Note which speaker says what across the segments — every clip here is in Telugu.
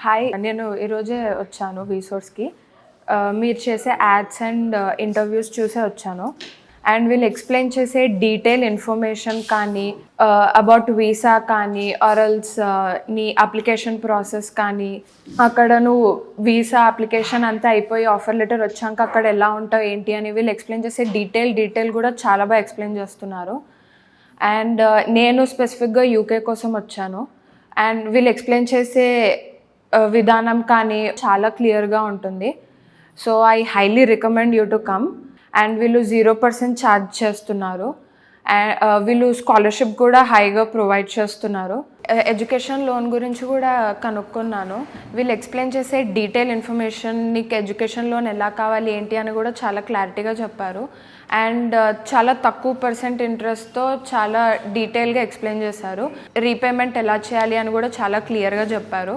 Speaker 1: హాయ్, నేను ఈరోజే వచ్చాను వీసోర్స్కి. మీరు చేసే యాడ్స్ అండ్ ఇంటర్వ్యూస్ చూసే వచ్చాను. అండ్ వీళ్ళు ఎక్స్ప్లెయిన్ చేసే డీటెయిల్ ఇన్ఫర్మేషన్ కానీ అబౌట్ వీసా కానీ ఆర్ఎల్స్ నీ అప్లికేషన్ ప్రాసెస్ కానీ, అక్కడ నువ్వు వీసా అప్లికేషన్ అంతా అయిపోయి ఆఫర్ లెటర్ వచ్చాక అక్కడ ఎలా ఉంటావు ఏంటి అని వీళ్ళు ఎక్స్ప్లెయిన్ చేసే డీటెయిల్ కూడా చాలా బాగా ఎక్స్ప్లెయిన్ చేస్తున్నారు. అండ్ నేను స్పెసిఫిక్గా యూకే కోసం వచ్చాను. అండ్ వీళ్ళు ఎక్స్ప్లెయిన్ చేసే విధానం కానీ చాలా క్లియర్గా ఉంటుంది. So I highly recommend you to come. And వీళ్ళు 0% ఛార్జ్ చేస్తున్నారు. వీళ్ళు స్కాలర్షిప్ కూడా హైగా ప్రొవైడ్ చేస్తున్నారు. ఎడ్యుకేషన్ లోన్ గురించి కూడా కనుక్కున్నాను. వీళ్ళు ఎక్స్ప్లెయిన్ చేసే డీటెయిల్ ఇన్ఫర్మేషన్, నీకు ఎడ్యుకేషన్ లోన్ ఎలా కావాలి ఏంటి అని కూడా చాలా క్లారిటీగా చెప్పారు. అండ్ చాలా తక్కువ ఇంట్రెస్ట్తో చాలా డీటెయిల్గా ఎక్స్ప్లెయిన్ చేశారు. రీపేమెంట్ ఎలా చేయాలి అని కూడా చాలా క్లియర్గా చెప్పారు.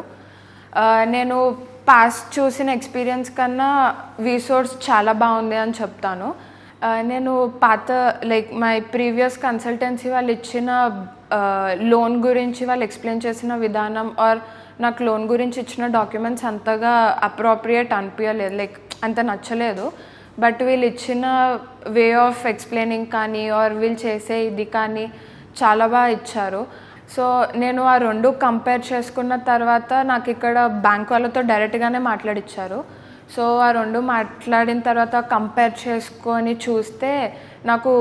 Speaker 1: నేను పాస్ట్ చూసిన ఎక్స్పీరియన్స్ కన్నా వీసోర్స్ చాలా బాగుంది అని చెప్తాను. నేను మై ప్రీవియస్ కన్సల్టెన్సీ వాళ్ళు ఇచ్చిన లోన్ గురించి వాళ్ళు ఎక్స్ప్లెయిన్ చేసిన విధానం ఆర్ నాకు లోన్ గురించి ఇచ్చిన డాక్యుమెంట్స్ అంతగా అప్రోప్రియేట్ అనిపించలేదు, అంత నచ్చలేదు. బట్ వీళ్ళు ఇచ్చిన వే ఆఫ్ ఎక్స్ప్లెయినింగ్ కానీ ఆర్ వీళ్ళు చేసే ఇది కానీ చాలా బాగా ఇచ్చారు. సో నేను ఆ రెండు కంపేర్ చేసుకున్న తర్వాత నాకు ఇక్కడ బ్యాంక్ వాళ్ళతో డైరెక్ట్గానే మాట్లాడిచ్చారు. సో ఆ రెండు మాట్లాడిన తర్వాత కంపేర్ చేసుకొని చూస్తే నాకు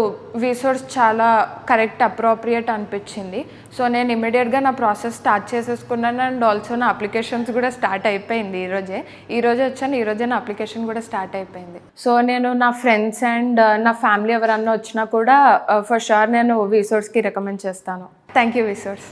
Speaker 1: వీసోర్స్ చాలా కరెక్ట్ అప్రోప్రియేట్ అనిపించింది. సో నేను ఇమీడియట్గా నా ప్రాసెస్ స్టార్ట్ చేసేసుకున్నాను. అండ్ ఆల్సో నా అప్లికేషన్స్ కూడా స్టార్ట్ అయిపోయింది. ఈరోజే వచ్చాను, ఈరోజే నా అప్లికేషన్ కూడా స్టార్ట్ అయిపోయింది. సో నేను నా ఫ్రెండ్స్ అండ్ నా ఫ్యామిలీ ఎవరన్నా వచ్చినా కూడా ఫర్ షూర్ నేను వీసోర్స్కి రికమెండ్ చేస్తాను. Thank you వీసోర్స్.